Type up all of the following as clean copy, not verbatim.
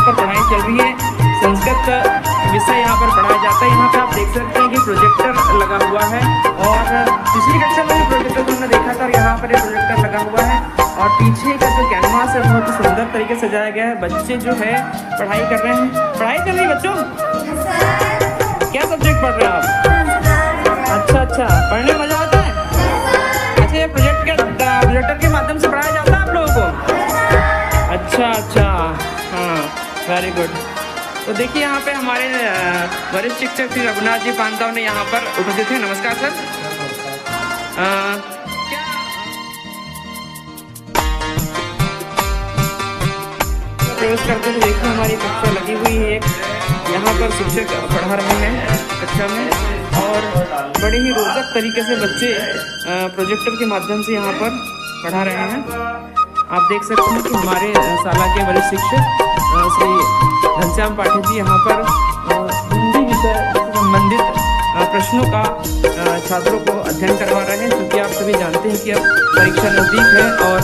पर पढ़ाई चल रही है। संस्कृत विषय यहाँ पर पढ़ाया जाता है। यहाँ पे आप देख सकते हैं कि प्रोजेक्टर लगा हुआ है और पिछली कक्षा में भी प्रोजेक्टर को हमने देखा था और यहाँ पर एक प्रोजेक्टर लगा हुआ है और पीछे का जो कैनवास है बहुत ही सुंदर तरीके से सजाया गया है। बच्चे जो है पढ़ाई कर रहे हैं। पढ़ाई चल रही है बच्चों? क्या सब्जेक्ट पढ़ रहे हैं आप? अच्छा, पढ़ने में मजा आता है? अच्छा, ये प्रोजेक्टर के माध्यम से पढ़ाया जाता है आप लोगों को? अच्छा, हाँ, वेरी गुड। तो देखिए यहाँ पे हमारे वरिष्ठ शिक्षक श्री रघुनाथ जी पांताव ने यहाँ पर उपस्थित हैं। नमस्कार सर। प्रवेश करते हुए देखिए हमारी कक्षा लगी हुई है। यहाँ पर शिक्षक पढ़ा रहे हैं कक्षा में और बड़े ही रोचक तरीके से बच्चे प्रोजेक्टर के माध्यम से यहाँ पर पढ़ा रहे हैं। आप देख सकते हैं कि हमारे शाला के वरिष्ठ शिक्षक श्री घनश्याम पाठक जी यहाँ पर हिंदी विषय से संबंधित प्रश्नों का छात्रों को अध्ययन करवा रहे हैं, क्योंकि आप सभी जानते हैं कि अब परीक्षा नज़दीक है और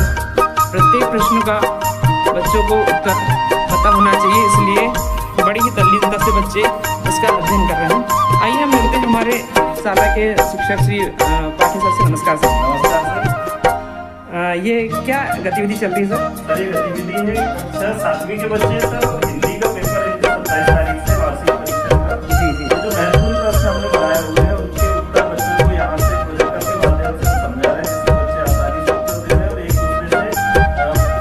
प्रत्येक प्रश्न का बच्चों को उत्तर पता होना चाहिए, इसलिए बड़ी ही तल्लीनता से बच्चे इसका अध्ययन कर रहे हैं। आइए हम मिलते हैं हमारे शाला के शिक्षक श्री पाठक सर से। नमस्कार सर। नमस्कार सर। ये क्या गतिविधि चल रही है सर? ये गतिविधि है सर 7वीं के बच्चे सर हिंदी का पेपर है जो 27 तारीख से वार्षिक परीक्षा का। जी। जो महत्वपूर्ण प्रश्न हमने बनाए हुए हैं उनके उत्तर बच्चों को यहाँ से प्रोजेक्टर के माध्यम से समझा रहे हैं, जिससे बच्चे आसानी से उत्तर दे रहे हैं और एक दूसरे से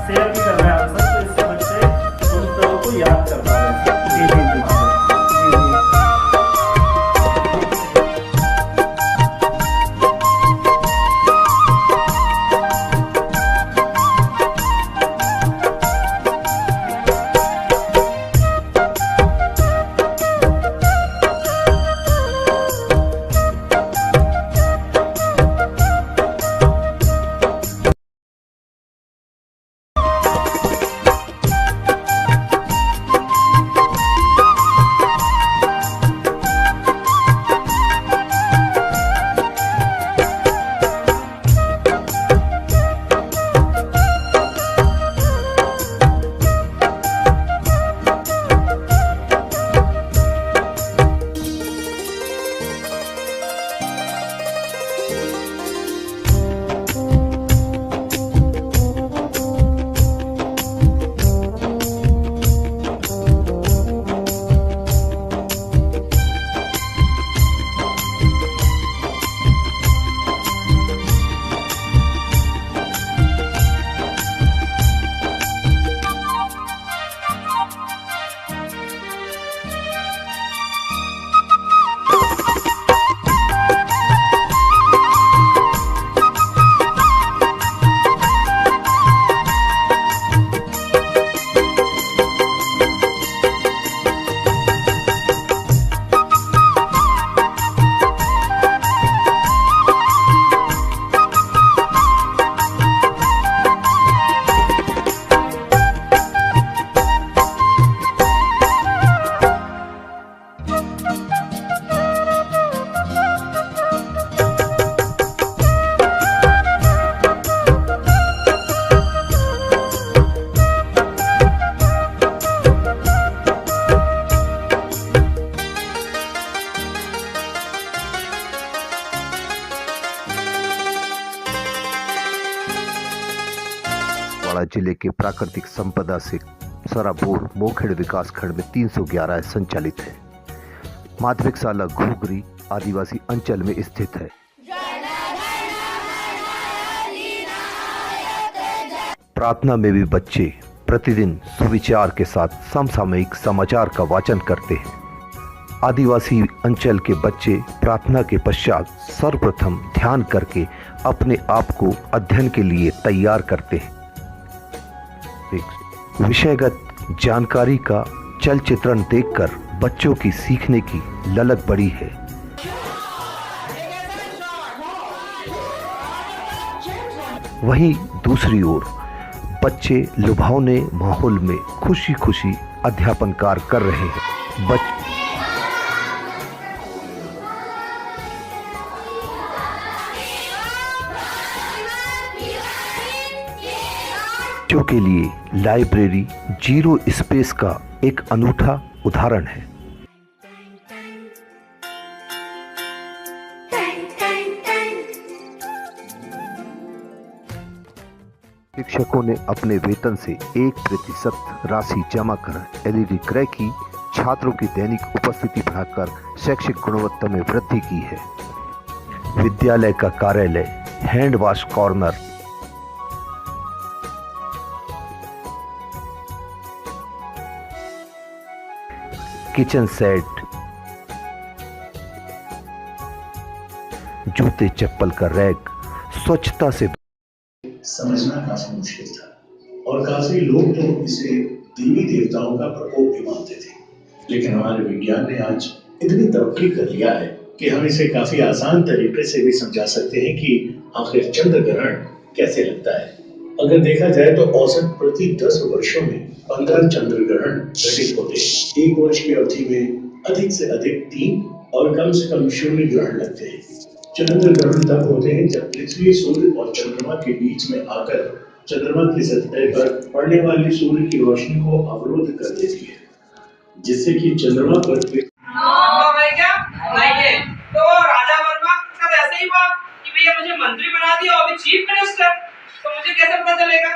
शेयर भी कर रहे हैं आंसर, तो इससे बच्चे उन उत्तरों को याद कर पा रहे हैं। जिले के प्राकृतिक संपदा से सराबोर मोखेड़ विकास खंड में 311 संचालित है। माध्यमिक शाला घुघरी आदिवासी अंचल में स्थित है। प्रार्थना में भी बच्चे प्रतिदिन सुविचार के साथ समसामयिक समाचार का वाचन करते हैं। आदिवासी अंचल के बच्चे प्रार्थना के पश्चात सर्वप्रथम ध्यान करके अपने आप को अध्ययन के लिए तैयार करते हैं। विषयगत जानकारी का चलचित्रण देखकर बच्चों की सीखने की ललक बढ़ी है। वहीं दूसरी ओर बच्चे लुभावने माहौल में खुशी खुशी अध्यापन कार्य कर रहे हैं। बच्चों के लिए लाइब्रेरी जीरो स्पेस का एक अनूठा उदाहरण है। शिक्षकों ने अपने वेतन से 1% राशि जमा कर एलईडी क्रय की, छात्रों की दैनिक उपस्थिति बढ़ाकर शैक्षिक गुणवत्ता में वृद्धि की है। विद्यालय का कार्यालय, hand wash corner, kitchen set, जूते चप्पल का रैक स्वच्छता से समझना काफी मुश्किल था और काफी लोग तो इसे देवी देवताओं का प्रकोप भी मानते थे। लेकिन हमारे विज्ञान ने आज इतनी तरक्की कर लिया है कि हम इसे काफी आसान तरीके से भी समझा सकते हैं कि आखिर चंद्र ग्रहण कैसे लगता है। अगर देखा जाए तो औसत प्रति 10 वर्षों में 15 चंद्र ग्रहण घटित होते हैं। एक वर्ष की अवधि में अधिक से अधिक 3 और कम से कम 0 ग्रहण लगते हैं। चंद्र ग्रहण तब होते हैं जब पृथ्वी, सूर्य और चंद्रमा के बीच में आकर चंद्रमा की सतह पर पड़ने वाली सूर्य की रोशनी को अवरोध कर देती है, जिससे कि चंद्रमा पर तो राजा वर्मा का ऐसे ही हुआ कि भैया मुझे मंत्री बना दिया और भी चीफ मिनिस्टर, तो मुझे कैसे पता चलेगा?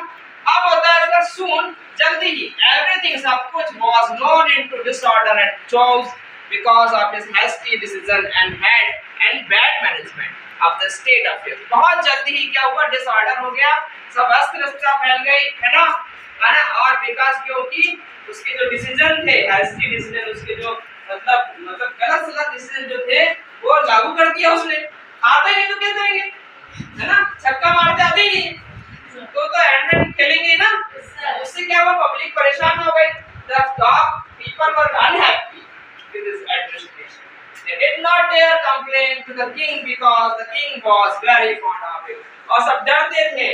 अब होता है इसका सून जल्दी ही एवरीथिंग सब कुछ was known into disorder at Charles because of his hasty decision and bad management of the state affairs। बहुत जल्दी ही क्या हुआ? डिसऑर्डर हो गया, सब अस्त-व्यस्तता फैल गई, है ना? और विकास क्योंकि उसके जो डिसीजन थे, hasty डिसीजन, उसके जो मतलब गलत डिसीजन जो थे वो लागू कर दिया उसने। आते नहीं तो क्या करेंगे, है ना? छक्का मारते आते ही नहीं तो हैंड खेलेंगे ना। उससे क्या हुआ? पब्लिक परेशान हो गई। The top people were unhappy with his administration। They did not dare complain to the king because the king was very fond of him। और सब डरते थे।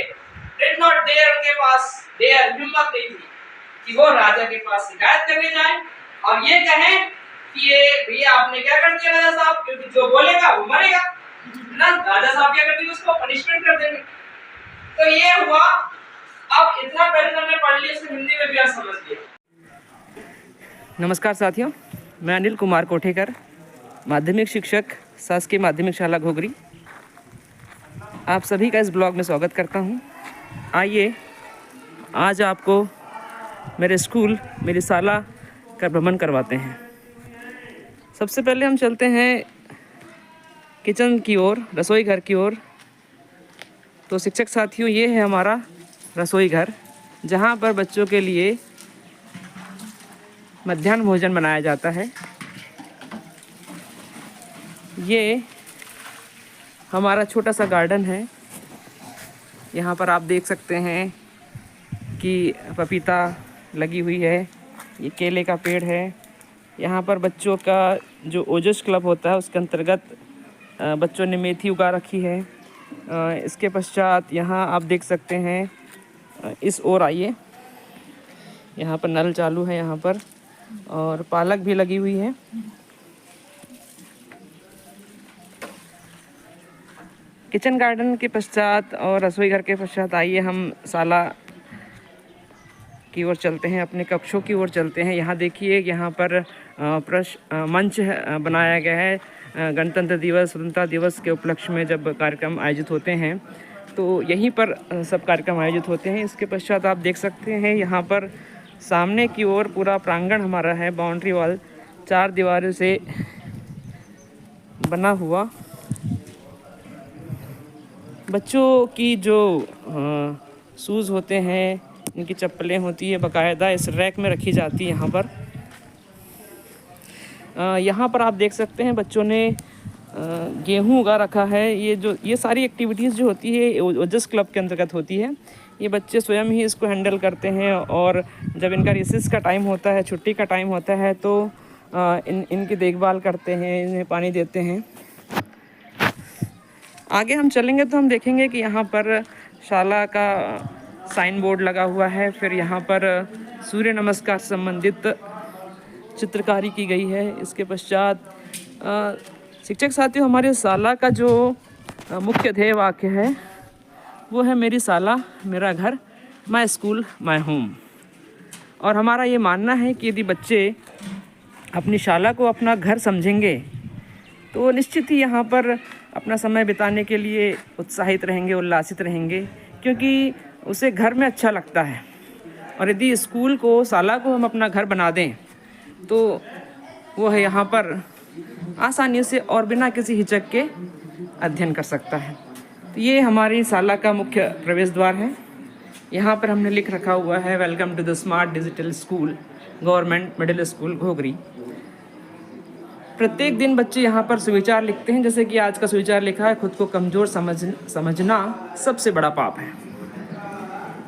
Did not dare, उनके पास dare हिम्मत नहीं थी कि वो राजा के पास शिकायत करने जाएं और ये कहें कि ये भैया आपने क्या कर दिया राजा साहब, क्योंकि जो बोलेगा वो मरेगा, ना? राजा साहब क्या करते हैं? उसको पनिशमेंट कर देंगे। तो ये हुआ। अब इतना पहले हमने पढ़ लिया, उसे हिंदी में भी आप समझ लिया। नमस्कार साथियों, मैं अनिल कुमार कोठेकर, माध्यमिक शिक्षक, शासकीय माध्यमिक शाला घोगरी। आप सभी का इस ब्लॉग में स्वागत करता हूं। आइए आज आपको मेरे स्कूल, मेरी शाला का भ्रमण करवाते हैं। सबसे पहले हम चलते हैं किचन की ओर, रसोई घर की ओर। तो शिक्षक साथियों, ये है हमारा रसोई घर, जहाँ पर बच्चों के लिए मध्याह्न भोजन बनाया जाता है। ये हमारा छोटा सा गार्डन है। यहाँ पर आप देख सकते हैं कि पपीता लगी हुई है, ये केले का पेड़ है। यहाँ पर बच्चों का जो ओजस क्लब होता है उसके अंतर्गत बच्चों ने मेथी उगा रखी है। इसके पश्चात यहाँ आप देख सकते हैं, इस ओर आइए, यहाँ पर नल चालू है यहाँ पर, और पालक भी लगी हुई है। किचन गार्डन के पश्चात और रसोई घर के पश्चात आइए हम शाला की ओर चलते हैं, अपने कक्षों की ओर चलते हैं। यहाँ देखिए, यहाँ पर मंच बनाया गया है। गणतंत्र दिवस, स्वतंत्रता दिवस के उपलक्ष्य में जब कार्यक्रम आयोजित होते हैं तो यहीं पर सब कार्यक्रम आयोजित होते हैं। इसके पश्चात आप देख सकते हैं, यहाँ पर सामने की ओर पूरा प्रांगण हमारा है, बाउंड्री वॉल 4 दीवारों से बना हुआ। बच्चों की जो शूज़ होते हैं, इनकी चप्पलें होती है, बाकायदा इस रैक में रखी जाती है। यहाँ पर आप देख सकते हैं बच्चों ने गेहूँ उगा रखा है। ये सारी एक्टिविटीज़ जो होती है ओजस क्लब के अंतर्गत होती है। ये बच्चे स्वयं ही इसको हैंडल करते हैं और जब इनका रिसेस का टाइम होता है, छुट्टी का टाइम होता है, तो इनकी देखभाल करते हैं, इन्हें पानी देते हैं। आगे हम चलेंगे तो हम देखेंगे कि यहाँ पर शाला का साइन बोर्ड लगा हुआ है। फिर यहाँ पर सूर्य नमस्कार से संबंधित चित्रकारी की गई है। इसके पश्चात शिक्षक साथियों, हमारे शाला का जो मुख्य ध्येय वाक्य है वो है, मेरी शाला मेरा घर, माई स्कूल माई होम। और हमारा ये मानना है कि यदि बच्चे अपनी शाला को अपना घर समझेंगे तो निश्चित ही यहाँ पर अपना समय बिताने के लिए उत्साहित रहेंगे, उल्लासित रहेंगे, क्योंकि उसे घर में अच्छा लगता है। और यदि स्कूल को, शाला को हम अपना घर बना दें तो वो है यहाँ पर आसानी से और बिना किसी हिचक के अध्ययन कर सकता है। तो ये हमारी शाला का मुख्य प्रवेश द्वार है। यहाँ पर हमने लिख रखा हुआ है welcome to the smart digital school government middle school Ghogri. प्रत्येक दिन बच्चे यहाँ पर सुविचार लिखते हैं, जैसे कि आज का सुविचार लिखा है, खुद को कमज़ोर समझना सबसे बड़ा पाप है।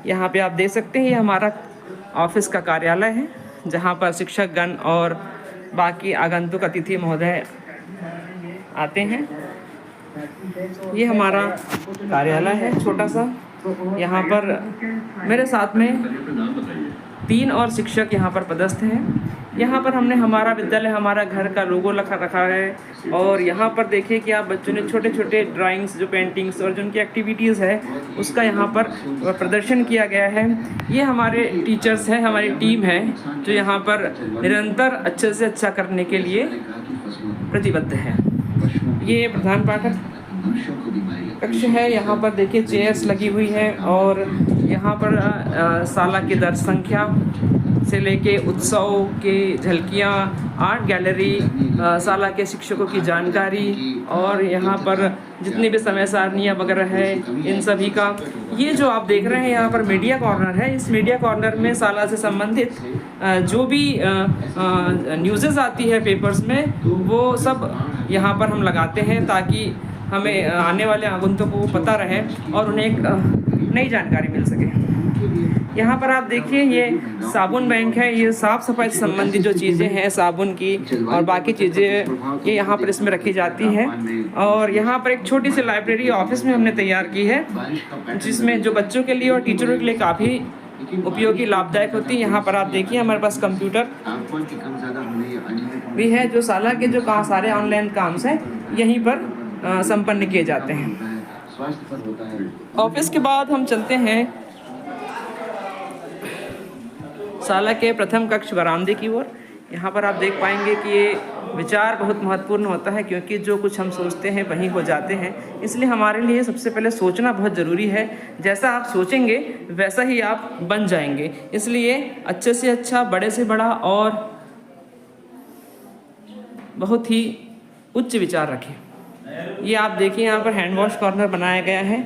यहाँ पे आप देख सकते हैं ये हमारा ऑफिस का कार्यालय है, जहाँ पर शिक्षकगण और बाकी आगंतुक अतिथि महोदय आते हैं। ये हमारा कार्यालय है छोटा सा। यहाँ पर मेरे साथ में 3 और शिक्षक यहाँ पर पदस्थ हैं। यहाँ पर हमने हमारा विद्यालय, हमारा घर का लोगो रखा है। और यहाँ पर देखिए कि आप बच्चों ने छोटे छोटे ड्राइंग्स, जो पेंटिंग्स और जो उनकी एक्टिविटीज़ है उसका यहाँ पर प्रदर्शन किया गया है। ये हमारे टीचर्स हैं, हमारी टीम है जो यहाँ पर निरंतर अच्छे से अच्छा करने के लिए प्रतिबद्ध है। ये प्रधान पाठक कक्ष है। यहाँ पर देखिए चेयर्स लगी हुई है और यहाँ पर शाला की दर्ज संख्या से लेके उत्सव के झलकियाँ, आर्ट गैलरी, शाला के शिक्षकों की जानकारी और यहाँ पर जितनी भी समय सारणियाँ वगैरह है इन सभी का। ये जो आप देख रहे हैं यहाँ पर मीडिया कॉर्नर है। इस मीडिया कॉर्नर में शाला से संबंधित जो भी न्यूज़ेस आती है पेपर्स में, वो सब यहाँ पर हम लगाते हैं ताकि हमें आने वाले आगंतुकों को पता रहे और उन्हें एक नई जानकारी मिल सके। यहाँ पर आप देखिए ये साबुन बैंक है। ये साफ़ सफाई से संबंधित जो चीज़ें हैं, साबुन की और बाकी चीज़ें, ये यहाँ पर इसमें रखी जाती है। और यहाँ पर एक छोटी सी लाइब्रेरी ऑफिस में हमने तैयार की है, जिसमें जो बच्चों के लिए और टीचरों के लिए काफ़ी उपयोगी, लाभदायक होती है। यहाँ पर आप देखिए हमारे पास कंप्यूटर भी है, जो शाला के जो सारे ऑनलाइन काम हैं यहीं पर संपन्न किए जाते हैं। ऑफिस के बाद हम चलते हैं शाला के प्रथम कक्ष बरामदे की ओर। यहाँ पर आप देख पाएंगे कि ये विचार बहुत महत्वपूर्ण होता है, क्योंकि जो कुछ हम सोचते हैं वहीं हो जाते हैं। इसलिए हमारे लिए सबसे पहले सोचना बहुत ज़रूरी है। जैसा आप सोचेंगे वैसा ही आप बन जाएंगे। इसलिए अच्छे से अच्छा, बड़े से बड़ा और बहुत ही उच्च विचार रखें। ये आप देखिए यहाँ पर हैंड वॉश कॉर्नर बनाया गया है।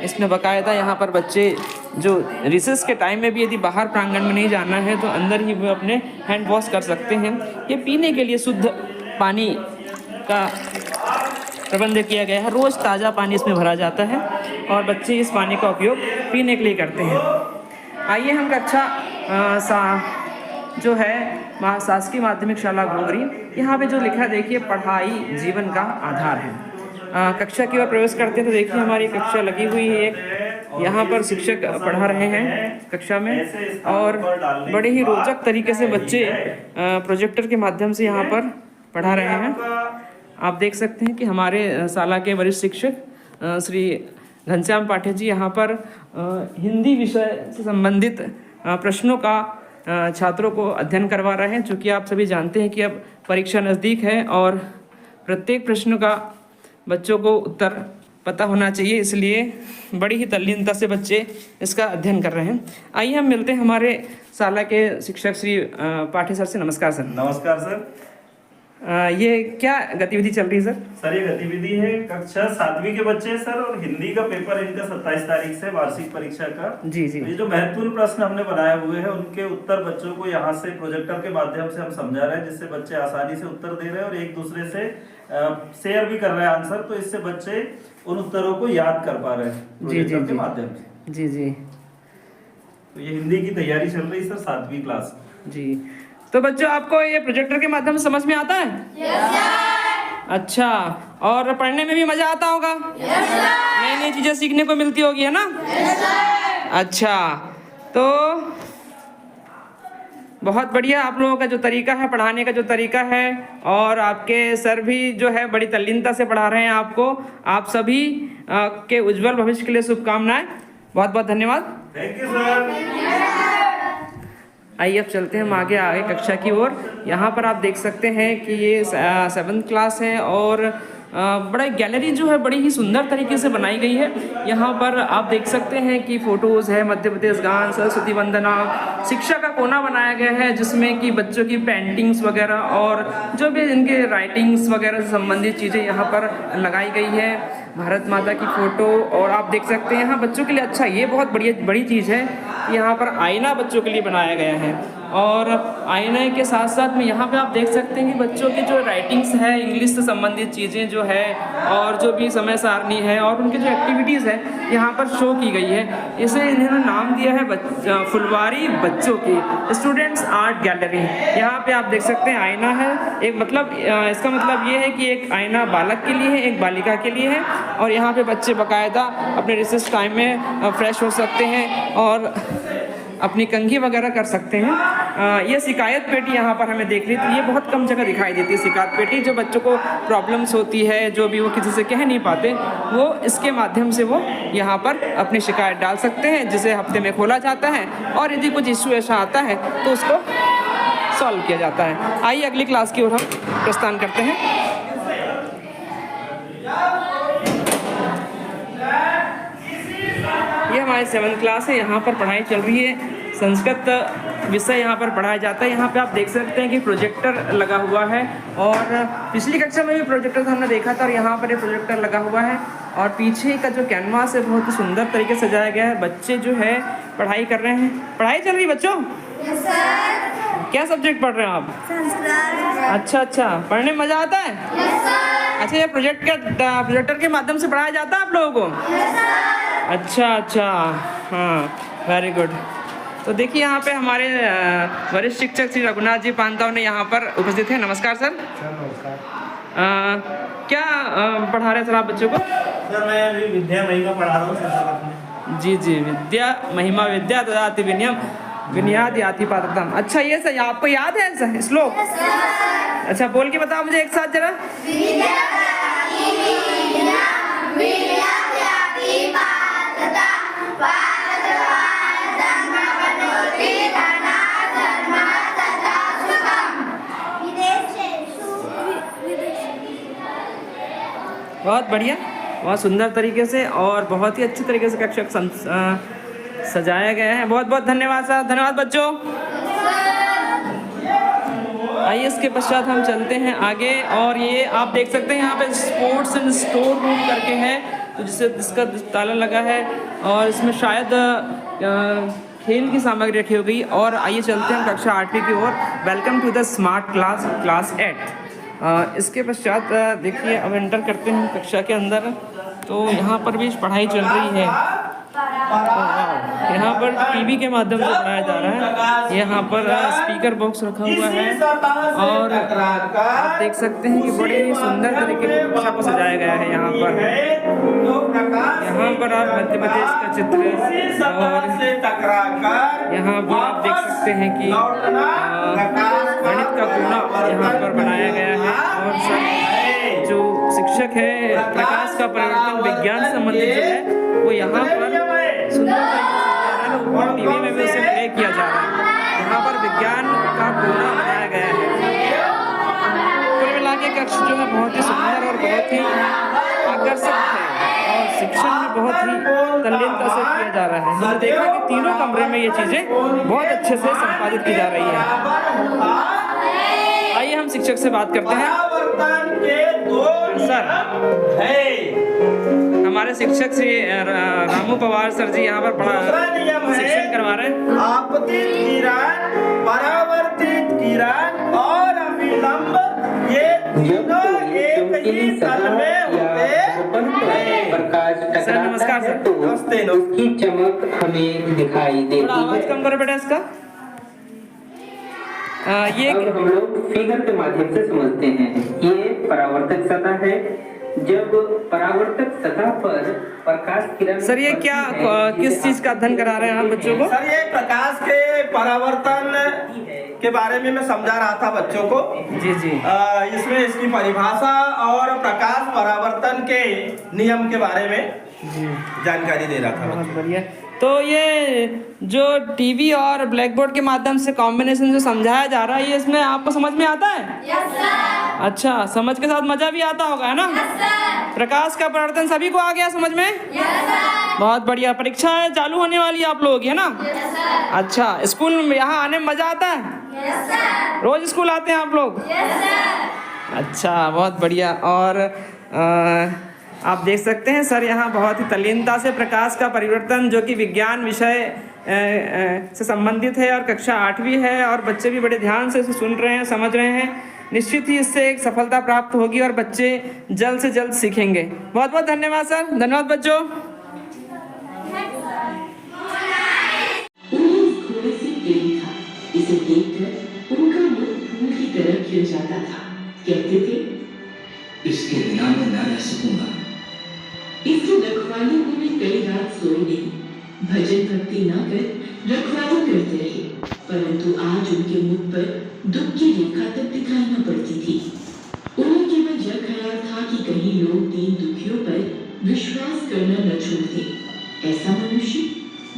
इसमें बाकायदा यहाँ पर बच्चे जो रिसेस के टाइम में भी यदि बाहर प्रांगण में नहीं जाना है तो अंदर ही वो अपने हैंड वॉश कर सकते हैं। ये पीने के लिए शुद्ध पानी का प्रबंध किया गया है। रोज़ ताज़ा पानी इसमें भरा जाता है और बच्चे इस पानी का उपयोग पीने के लिए करते हैं। आइए हम कक्षा जो है शासकीय माध्यमिक शाला घोगरी, यहाँ पे जो लिखा देखिए, पढ़ाई जीवन का आधार है। कक्षा की ओर प्रवेश करते हैं तो देखिए हमारी कक्षा लगी हुई है एक। यहाँ पर शिक्षक पढ़ा रहे हैं कक्षा में और बड़े ही रोचक तरीके से बच्चे प्रोजेक्टर के माध्यम से यहाँ पर पढ़ा रहे हैं। आप देख सकते हैं कि हमारे शाला के वरिष्ठ शिक्षक श्री घनश्याम पाठक जी यहाँ पर हिंदी विषय से संबंधित प्रश्नों का छात्रों को अध्ययन करवा रहे हैं। चूँकि आप सभी जानते हैं कि अब परीक्षा नज़दीक है और प्रत्येक प्रश्न का बच्चों को उत्तर पता होना चाहिए, इसलिए बड़ी ही तल्लीनता से बच्चे इसका अध्ययन कर रहे हैं। आइए हम मिलते हैं हमारे शाला के शिक्षक श्री पाठे सर से। नमस्कार सर। नमस्कार सर। ये क्या गतिविधि चल रही है सर? सर ये गतिविधि है कक्षा 7वीं के बच्चे सर, और हिंदी का पेपर इनका 27 तारीख से वार्षिक परीक्षा का। जी जी। ये जो महत्वपूर्ण प्रश्न हमने बनाए हुए हैं उनके उत्तर बच्चों को यहाँ से प्रोजेक्टर के माध्यम से हम समझा रहे हैं, जिससे बच्चे आसानी से उत्तर दे रहे हैं और एक दूसरे से शेयर भी कर रहे हैं आंसर, तो इससे बच्चे उन उत्तरों को याद कर पा रहे हैं प्रोजेक्टर के माध्यम से। जी जी। तो ये हिंदी की तैयारी चल रही है सर 7वीं क्लास जी। तो बच्चों आपको ये प्रोजेक्टर के माध्यम से समझ में आता है? Yes sir. अच्छा, और पढ़ने में भी मजा आता होगा? Yes sir. नई नई चीजें सीखने को मिलती होगी, है ना? Yes sir. अच्छा, तो बहुत बढ़िया आप लोगों का जो तरीका है, पढ़ाने का जो तरीका है, और आपके सर भी जो है बड़ी तल्लीनता से पढ़ा रहे हैं आपको। आप सभी के उज्जवल भविष्य के लिए शुभकामनाएं। बहुत बहुत धन्यवाद। Thank you sir. आइए अब चलते हैं हम आगे कक्षा की ओर। यहाँ पर आप देख सकते हैं कि ये 7th क्लास है और बड़ा गैलरी जो है बड़ी ही सुंदर तरीके से बनाई गई है। यहाँ पर आप देख सकते हैं कि फोटोज़ है, मध्य प्रदेश गान, सरस्वती वंदना, शिक्षा का कोना बनाया गया है जिसमें कि बच्चों की पेंटिंग्स वगैरह और जो भी इनके राइटिंग्स वगैरह से संबंधित चीज़ें यहाँ पर लगाई गई है। भारत माता की फ़ोटो और आप देख सकते हैं यहाँ बच्चों के लिए अच्छा ये बहुत बड़ी चीज़ है कि यहाँ पर आईना बच्चों के लिए बनाया गया है। और आईने के साथ साथ में यहाँ पे आप देख सकते हैं कि बच्चों की जो राइटिंग्स है, इंग्लिश से संबंधित चीज़ें जो है और जो भी समय सारणी है और उनकी जो एक्टिविटीज़ है यहाँ पर शो की गई है। इसे इन्होंने नाम दिया है फुलवारी बच्चों की स्टूडेंट्स आर्ट गैलरी। यहाँ पे आप देख सकते हैं आईना है, एक मतलब इसका मतलब ये है कि एक आईना बालक के लिए है, एक बालिका के लिए है और यहाँ पे बच्चे बाकायदा अपने रिसेस टाइम में फ्रेश हो सकते हैं और अपनी कंघी वगैरह कर सकते हैं। ये शिकायत पेटी यहाँ पर हमें देख रही थी, ये बहुत कम जगह दिखाई देती है शिकायत पेटी। जो बच्चों को प्रॉब्लम्स होती है, जो भी वो किसी से कह नहीं पाते, वो इसके माध्यम से वो यहाँ पर अपनी शिकायत डाल सकते हैं जिसे हफ्ते में खोला जाता है और यदि कुछ इशू ऐसा आता है तो उसको सॉल्व किया जाता है। आइए अगली क्लास की ओर हम प्रस्थान करते हैं। ये हमारी 7th क्लास है, यहाँ पर पढ़ाई चल रही है। संस्कृत विषय यहाँ पर पढ़ाया जाता है। यहाँ पे आप देख सकते हैं कि प्रोजेक्टर लगा हुआ है और पिछली कक्षा में भी प्रोजेक्टर हमने देखा था और यहाँ पर ये प्रोजेक्टर लगा हुआ है और पीछे का जो कैनवास है बहुत ही सुंदर तरीके से सजाया गया है। बच्चे जो है पढ़ाई कर रहे हैं। पढ़ाई चल रही है बच्चों? Yes sir. क्या सब्जेक्ट पढ़ रहे हैं आप? संस्कृत। अच्छा, पढ़ने में मजा आता है? Yes sir. अच्छा, ये प्रोजेक्टर के माध्यम से पढ़ाया जाता है आप लोगों को? Yes sir. अच्छा, हाँ, वेरी गुड। तो देखिए यहाँ पे हमारे वरिष्ठ शिक्षक श्री रघुनाथ जी पांताव ने यहाँ पर उपस्थित हैं। नमस्कार सर। नमस्कार क्या पढ़ा रहे हैं सर आप बच्चों को? सर, मैं अभी विद्या महिमा पढ़ा रहा हूँ संस्कृत में। जी, विद्या महिमा विद्या ददाति विनयम विनयाद याति पात्रताम। अच्छा, ये सर आपको याद है सर श्लोक? अच्छा, बोल के बताओ मुझे एक साथ जरा। बहुत बढ़िया, बहुत सुंदर तरीके से और बहुत ही अच्छे तरीके से कक्षा सजाया गया है। बहुत बहुत धन्यवाद सर। धन्यवाद बच्चों। आइए इसके पश्चात हम चलते हैं आगे और ये आप देख सकते हैं यहाँ पे स्पोर्ट्स एंड स्टोर रूम करके है तो जिसका ताला लगा है और इसमें शायद खेल की सामग्री रखी होगी। और आइए चलते हैं कक्षा 8वीं की ओर। Welcome to the smart class 8। इसके पश्चात देखिए अब एंटर करते हैं कक्षा के अंदर तो यहाँ पर भी पढ़ाई चल रही है। यहाँ पर टीवी के माध्यम से पढ़ाया जा रहा है। यहाँ पर स्पीकर बॉक्स रखा हुआ है और आप देख सकते हैं कि बड़े ही सुंदर तरीके से कक्षा को सजाया गया है। यहाँ पर आप मध्य प्रदेश का चित्र और यहाँ पर आप देख सकते हैं कि गणित का कोना यहाँ पर बनाया गया है और सब जो शिक्षक है प्रकाश का परिवर्तन विज्ञान संबंधित जो है वो यहाँ पर सुंदर ऊपर टीवी में भी उसे प्ले किया जा रहा है। यहाँ पर विज्ञान का कोना बनाया गया है। कुल मिला के कक्ष जो है बहुत ही सुंदर और बहुत ही आकर्षक है और शिक्षण में बहुत ही तल्लीनता से किया जा रहा है। हमने देखा कि तीनों कमरे में ये चीज़ें बहुत अच्छे से संपादित की जा रही है। आइए हम शिक्षक से बात करते हैं। सर, हमारे शिक्षक श्री रामू पवार सर जी यहाँ पर शिक्षण करवा रहे हैं। आपतित किरण, परावर्तित किरण और अभिलंब ये तीनों एक ही तल में होते हैं। प्रकाश सर नमस्कार सर। नमस्ते। उसकी चमक हमें दिखाई देती थोड़ा आवाज है। कम करो बेटा इसका। ये अब हम लोग फिगर के माध्यम से समझते हैं। ये परावर्तक सतह है। जब परावर्तक सतह पर प्रकाश किरण सर ये क्या किस चीज का अध्ययन करा रहे हैं आप बच्चों को? सर, ये प्रकाश के परावर्तन के बारे में मैं समझा रहा था बच्चों को। जी जी। इसमें इसकी परिभाषा और प्रकाश परावर्तन के नियम के बारे में जानकारी दे रहा था। बहुत बढ़िया। तो ये जो टीवी और ब्लैक बोर्ड के माध्यम से कॉम्बिनेशन जो समझाया जा रहा है, ये इसमें आपको समझ में आता है? Yes sir. अच्छा, समझ के साथ मजा भी आता होगा, है ना? Yes sir. प्रकाश का परिवर्तन सभी को आ गया समझ में? Yes sir. बहुत बढ़िया। परीक्षा चालू होने वाली है आप लोगों की, है ना? Yes sir. अच्छा, स्कूल में यहाँ आने में मजा आता है? Yes sir. रोज स्कूल आते हैं आप लोग? Yes sir. अच्छा, बहुत बढ़िया। और आप देख सकते हैं सर यहाँ बहुत ही तल्लीनता से प्रकाश का परिवर्तन, जो कि विज्ञान विषय से संबंधित है और कक्षा 8वीं है, और बच्चे भी बड़े ध्यान से इसे सुन रहे हैं, समझ रहे हैं। निश्चित ही इससे एक सफलता प्राप्त होगी और बच्चे जल्द से जल्द सीखेंगे। बहुत बहुत धन्यवाद सर। धन्यवाद बच्चों। उन्हें घोड़े से प्रेम था। इसे देखकर उनका मुख फूल की तरह खिल जाता था। कहते थे, इसके बिना मैं न रह सकूंगा। इसकी रखवाली में वे कई रात सोए नहीं। भजन भक्ति न कर रखवाली करते रहे, परंतु आज उनके मुख पर दुख की रेखा तक दिखाई न पड़ती थी। उन्हें केवल यह ख्याल था कि कहीं लोग दीन दुखियों पर विश्वास करना न छोड़ दें। ऐसा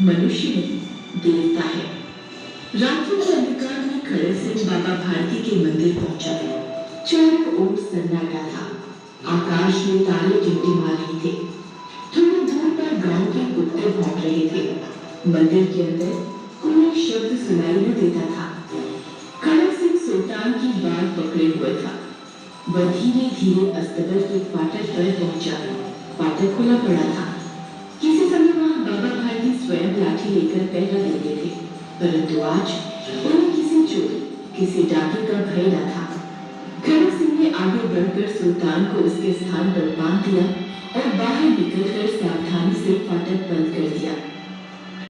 मनुष्य नहीं, देवता है। रात्रि के अंधकार में खड़े सिंह बाबा भारती के मंदिर पहुंचा। चारों ओर सन्नाटा था। आकाश में तारे टिमटिमा रहे थे। थोड़ी दूर पर गांव के कुत्ते भौंक रहे थे। मंदिर के अंदर कोई शब्द सुनाई न देता था। खड़ा सिंह सुल्तान की बात पकड़े हुए था। वह धीरे धीरे अस्तबल के फाटक पर पहुंचा। फाटक खुला पड़ा था। किसी समय वहां बाबा भारती स्वयं लाठी लेकर पहरा देते थे, परंतु आज उन्हें किसी चोर, किसी डाके का भय न था। खड़क सिंह ने आगे बढ़कर सुल्तान को उसके स्थान पर बांध दिया और बाहर निकलकर सावधानी से फाटक बंद कर दिया।